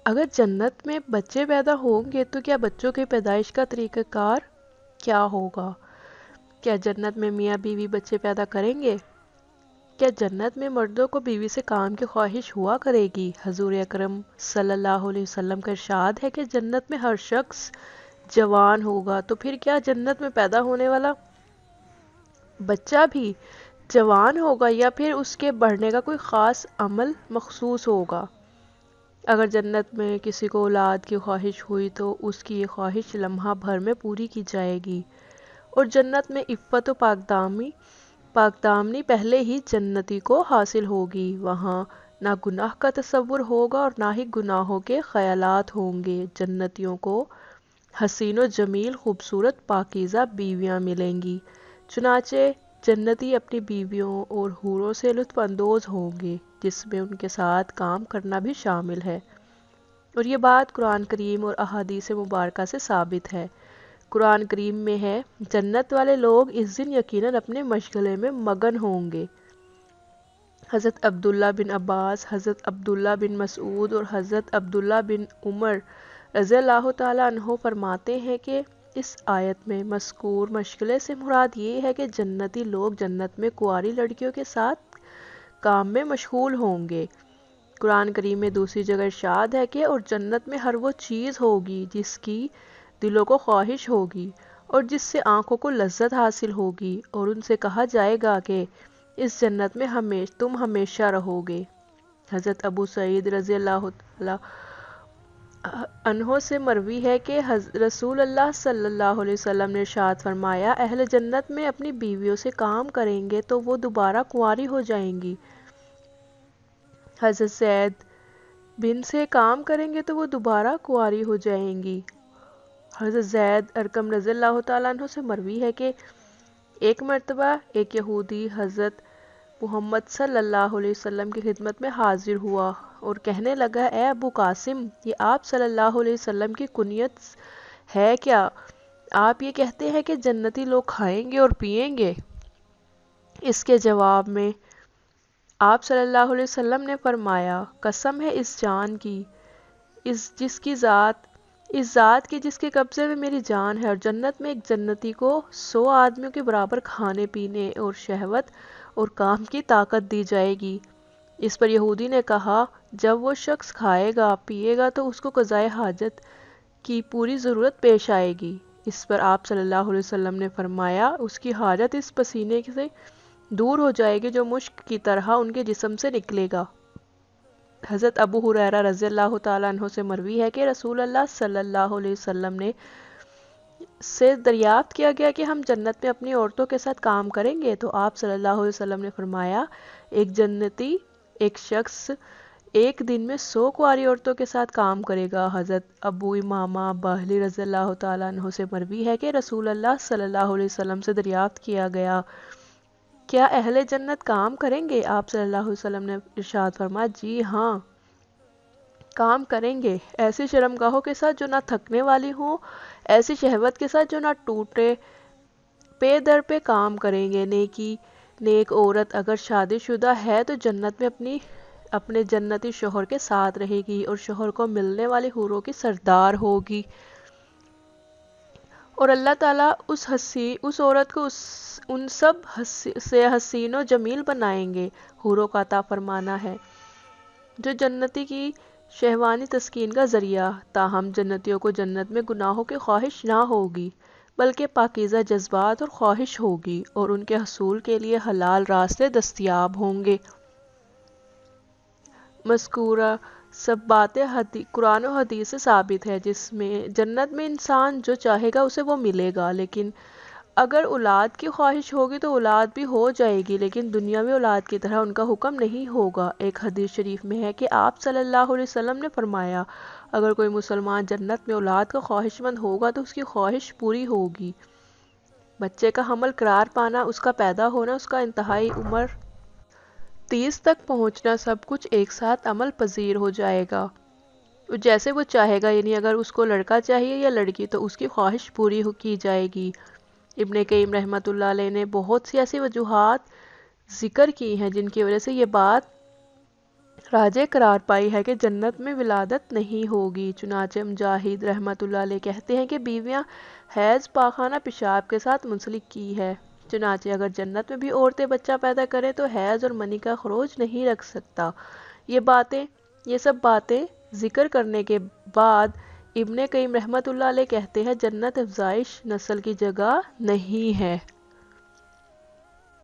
اگر جنت میں بچے پیدا ہوں گے تو کیا بچوں کی پیدائش کا طریقہ کار کیا ہوگا؟ کیا جنت میں میاں بیوی بچے پیدا کریں گے؟ کیا جنت میں مردوں کو بیوی سے کام کی خواہش ہوا کرے گی؟ حضور اکرم صلی اللہ علیہ وسلم کا ارشاد ہے کہ جنت میں ہر شخص جوان ہوگا، تو پھر کیا جنت میں پیدا ہونے والا بچہ بھی جوان ہوگا یا پھر اس کے بڑھنے کا کوئی خاص عمل مخصوص ہوگا؟ اگر جنت میں کسی کو اولاد کی خواہش ہوئی تو اس کی یہ خواہش لمحہ بھر میں پوری کی جائے گی، اور جنت میں عفت و پاک دامنی پہلے ہی جنتی کو حاصل ہوگی۔ وہاں نہ گناہ کا تصور ہوگا اور نہ ہی گناہوں کے خیالات ہوں گے۔ جنتیوں کو حسین و جمیل خوبصورت پاکیزہ بیویاں ملیں گی، چنانچہ جنتی اپنی بیویوں اور حوروں سے لطف اندوز ہوں گے، جس میں ان کے ساتھ کام کرنا بھی شامل ہے، اور یہ بات قرآن کریم اور احادیث مبارکہ سے ثابت ہے۔ قرآن کریم میں ہے، جنت والے لوگ اس دن یقیناً اپنے مشغلے میں مگن ہوں گے۔ حضرت عبداللہ بن عباس، حضرت عبداللہ بن مسعود اور حضرت عبداللہ بن عمر رضی اللہ تعالیٰ عنہ فرماتے ہیں کہ اس آیت میں مذکور مشغلے سے مراد یہ ہے کہ جنتی لوگ جنت میں کنواری لڑکیوں کے ساتھ کام میں مشغول ہوں گے۔ قرآن کریم میں دوسری جگہ ارشاد ہے کہ اور جنت میں ہر وہ چیز ہوگی جس کی دلوں کو خواہش ہوگی اور جس سے آنکھوں کو لذت حاصل ہوگی، اور ان سے کہا جائے گا کہ اس جنت میں تم ہمیشہ رہو گے۔ حضرت ابو سعید رضی اللہ عنہ سے مروی ہے کہ رسول اللہ صلی اللہ علیہ وسلم نے ارشاد فرمایا، اہل جنت میں اپنی بیویوں سے کام کریں گے تو وہ دوبارہ کنواری ہو جائیں گی۔ حضرت زید بن سے کام کریں گے تو وہ دوبارہ کنواری ہو جائیں گی۔ حضرت زید ارقم رضی اللہ تعالیٰ عنہ سے مروی ہے کہ ایک مرتبہ ایک یہودی حضرت محمد صلی اللہ علیہ وسلم کی خدمت میں حاضر ہوا اور کہنے لگا، اے ابو قاسم، یہ آپ صلی اللہ علیہ وسلم کی کنیت ہے کیا؟ آپ یہ کہتے ہیں کہ جنتی لوگ کھائیں گے اور پیئیں گے؟ اس کے جواب میں آپ صلی اللہ علیہ وسلم نے فرمایا، قسم ہے اس جان کی، اس ذات کی جس کے قبضے میں میری جان ہے، اور جنت میں ایک جنتی کو 100 آدمیوں کے برابر کھانے پینے اور شہوت اور کام کی طاقت دی جائے گی۔ اس پر یہودی نے کہا، جب وہ شخص کھائے گا پیے گا تو اس کو قضائے حاجت کی پوری ضرورت پیش آئے گی۔ اس پر آپ صلی اللہ علیہ وسلم نے فرمایا، اس کی حاجت اس پسینے سے دور ہو جائے گی جو مشک کی طرح ان کے جسم سے نکلے گا۔ حضرت ابو ہریرہ رضی اللہ تعالیٰ عنہ سے مروی ہے کہ رسول اللہ صلی اللہ علیہ وسلم نے سے دریافت کیا گیا کہ ہم جنت میں اپنی عورتوں کے ساتھ کام کریں گے؟ تو آپ صلی اللہ علیہ وسلم نے فرمایا، ایک جنتی ایک شخص ایک دن میں 100 کنواری عورتوں کے ساتھ کام کرے گا۔ حضرت ابو امامہ باہلی رضی اللہ تعالیٰ عنہ سے مروی ہے کہ رسول اللہ صلی اللہ علیہ وسلم سے دریافت کیا گیا، کیا اہل جنت کام کریں گے؟ آپ صلی اللہ علیہ وسلم نے ارشاد فرمایا، جی ہاں، کام کریں گے، ایسی شرمگاہوں کے ساتھ جو نہ تھکنے والی ہوں، ایسی شہوت کے ساتھ جو نہ ٹوٹے، پے در پہ کام کریں گے۔ نیک عورت اگر شادی شدہ ہے تو جنت میں اپنے جنتی شوہر کے ساتھ رہے گی اور شوہر کو ملنے والی حوروں کی سردار ہوگی، اور اللہ تعالیٰ اس عورت کو ان سب سے حسین و جمیل بنائیں گے۔ حوروں کا عطا فرمانا ہے جو جنتی کی شہوانی تسکین کا ذریعہ، تاہم جنتیوں کو جنت میں گناہوں کی خواہش نہ ہوگی بلکہ پاکیزہ جذبات اور خواہش ہوگی، اور ان کے حصول کے لیے حلال راستے دستیاب ہوں گے۔ مذکورہ سب باتیں قرآن و حدیث سے ثابت ہے، جس میں جنت میں انسان جو چاہے گا اسے وہ ملے گا، لیکن اگر اولاد کی خواہش ہوگی تو اولاد بھی ہو جائے گی، لیکن دنیاوی اولاد کی طرح ان کا حکم نہیں ہوگا۔ ایک حدیث شریف میں ہے کہ آپ صلی اللہ علیہ وسلم نے فرمایا، اگر کوئی مسلمان جنت میں اولاد کا خواہش مند ہوگا تو اس کی خواہش پوری ہوگی۔ بچے کا حمل قرار پانا، اس کا پیدا ہونا، اس کا انتہائی عمر 30 تک پہنچنا، سب کچھ ایک ساتھ عمل پذیر ہو جائے گا جیسے وہ چاہے گا، یعنی اگر اس کو لڑکا چاہیے یا لڑکی تو اس کی خواہش پوری کی جائے گی۔ ابن قیم رحمۃ اللہ علیہ نے بہت سی ایسی وجوہات ذکر کی ہیں جن کی وجہ سے یہ بات راجے قرار پائی ہے کہ جنت میں ولادت نہیں ہوگی۔ چنانچہ مجاہد رحمۃ اللہ علیہ کہتے ہیں کہ بیویاں حیض پاخانہ پیشاب کے ساتھ منسلک کی ہے، چنانچہ اگر جنت میں بھی عورتیں بچہ پیدا کریں تو حیض اور منی کا خروج نہیں رکھ سکتا۔ یہ سب باتیں ذکر کرنے کے بعد ابن قیم رحمۃ اللہ علیہ کہتے ہیں جنت افزائش نسل کی جگہ نہیں ہے۔